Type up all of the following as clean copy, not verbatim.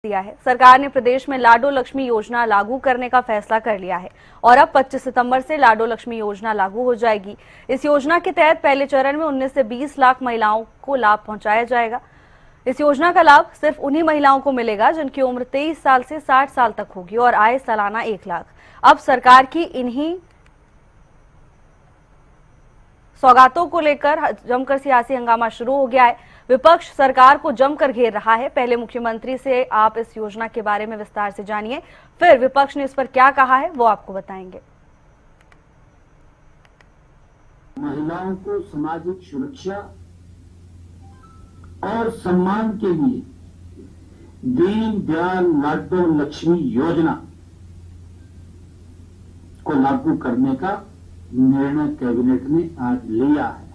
दिया है। सरकार ने प्रदेश में लाडो लक्ष्मी योजना लागू करने का फैसला कर लिया है और अब 25 सितंबर से लाडो लक्ष्मी योजना लागू हो जाएगी। इस योजना के तहत पहले चरण में 19 से 20 लाख महिलाओं को लाभ पहुंचाया जाएगा। इस योजना का लाभ सिर्फ उन्हीं महिलाओं को मिलेगा जिनकी उम्र 23 साल से 60 साल तक होगी और आय सालाना 1 लाख। अब सरकार की इन्हीं सौगातों को लेकर जमकर सियासी हंगामा शुरू हो गया है। विपक्ष सरकार को जमकर घेर रहा है। पहले मुख्यमंत्री से आप इस योजना के बारे में विस्तार से जानिए, फिर विपक्ष ने इस पर क्या कहा है वो आपको बताएंगे। महिलाओं को सामाजिक सुरक्षा और सम्मान के लिए दीनदयाल लाडो लक्ष्मी योजना को लागू करने का निर्णय कैबिनेट ने आज लिया है।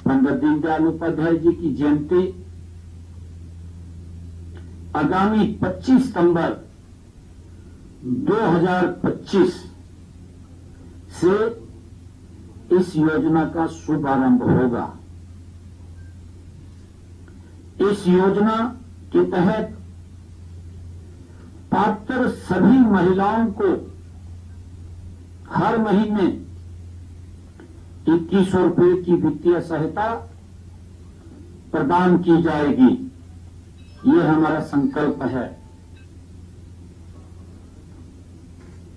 पंडित दीनदयाल उपाध्याय जी की जयंती आगामी 25 सितंबर 2025 से इस योजना का शुभारंभ होगा। इस योजना के तहत पात्र सभी महिलाओं को हर महीने 2100 रुपये की वित्तीय सहायता प्रदान की जाएगी। ये हमारा संकल्प है।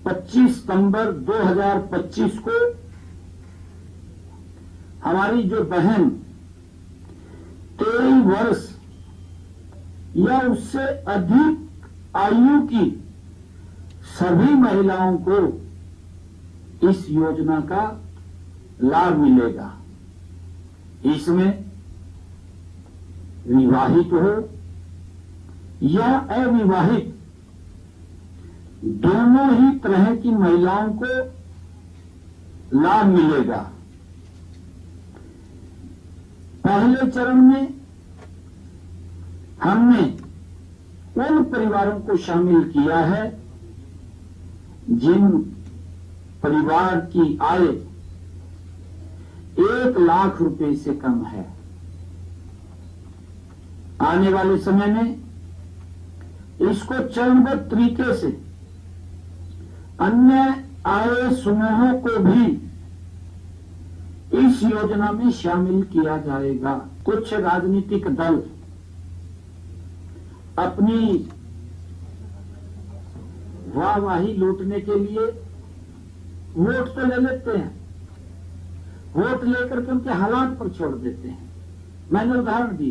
25 सितंबर 2025 को हमारी जो बहन 23 वर्ष या उससे अधिक आयु की सभी महिलाओं को इस योजना का लाभ मिलेगा। इसमें विवाहित हो या अविवाहित दोनों ही तरह की महिलाओं को लाभ मिलेगा। पहले चरण में हमने उन परिवारों को शामिल किया है जिन परिवार की आय 1 लाख रुपए से कम है। आने वाले समय में इसको चरणबद्ध तरीके से अन्य आय समूहों को भी इस योजना में शामिल किया जाएगा। कुछ राजनीतिक दल अपनी वाहवाही लूटने के लिए वोट तो ले लेते हैं, वोट लेकर के उनके हालात पर छोड़ देते हैं। मैंने उदाहरण दी,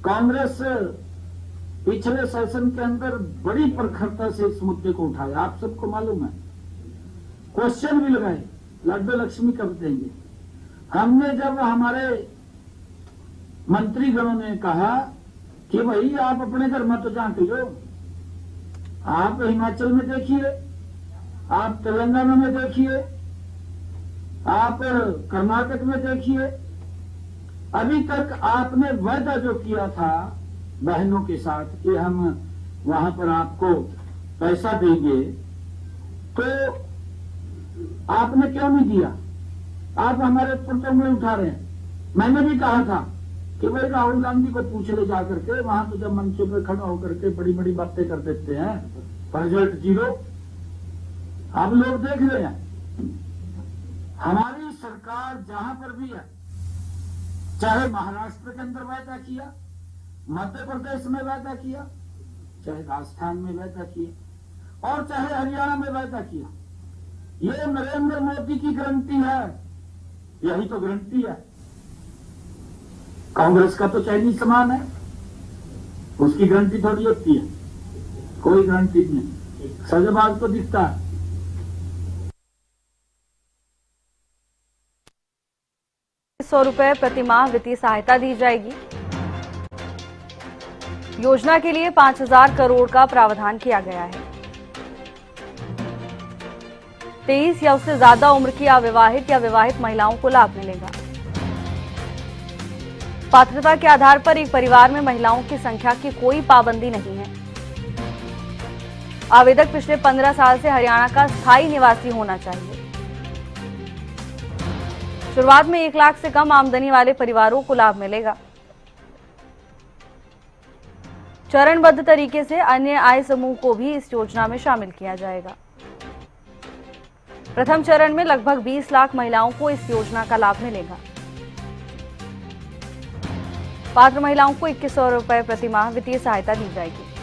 कांग्रेस पिछले सेशन के अंदर बड़ी प्रखरता से इस मुद्दे को उठाया। आप सबको मालूम है, क्वेश्चन भी लगाए लाडो लक्ष्मी कब देंगे। हमने जब हमारे मंत्रीगणों ने कहा कि भाई आप अपने घर में तो झांक लो, आप हिमाचल में देखिए, आप तेलंगाना में देखिए, आप कर्नाटक में देखिए, अभी तक आपने वायदा जो किया था बहनों के साथ कि हम वहां पर आपको पैसा देंगे, तो आपने क्यों नहीं दिया? आप हमारे ऊपर तो उंगली उठा रहे हैं। मैंने भी कहा था कि भाई राहुल गांधी को पूछ ले जा करके, वहां तो जब मंचों पर खड़ा होकर के बड़ी बड़ी बातें कर देते हैं, रिजल्ट 0। आप लोग देख रहे हैं, हमारी सरकार जहां पर भी है, चाहे महाराष्ट्र के अंदर वायदा किया, मध्य प्रदेश में वायदा किया, चाहे राजस्थान में वायदा किया और चाहे हरियाणा में वायदा किया, ये नरेंद्र मोदी की गारंटी है। यही तो गारंटी है। कांग्रेस का तो चाइनीज सामान है, उसकी गारंटी थोड़ी होती है, कोई गारंटी नहीं। सजाबाज तो दिखता है। 100 रुपए प्रति माह वित्तीय सहायता दी जाएगी। योजना के लिए 5000 करोड़ का प्रावधान किया गया है। 23 या उससे ज्यादा उम्र की अविवाहित या विवाहित महिलाओं को लाभ मिलेगा। पात्रता के आधार पर एक परिवार में महिलाओं की संख्या की कोई पाबंदी नहीं है। आवेदक पिछले 15 साल से हरियाणा का स्थायी निवासी होना चाहिए। शुरुआत में 1 लाख से कम आमदनी वाले परिवारों को लाभ मिलेगा। चरणबद्ध तरीके से अन्य आय समूह को भी इस योजना में शामिल किया जाएगा। प्रथम चरण में लगभग 20 लाख महिलाओं को इस योजना का लाभ मिलेगा। पात्र महिलाओं को 2100 रुपए प्रति माह वित्तीय सहायता दी जाएगी।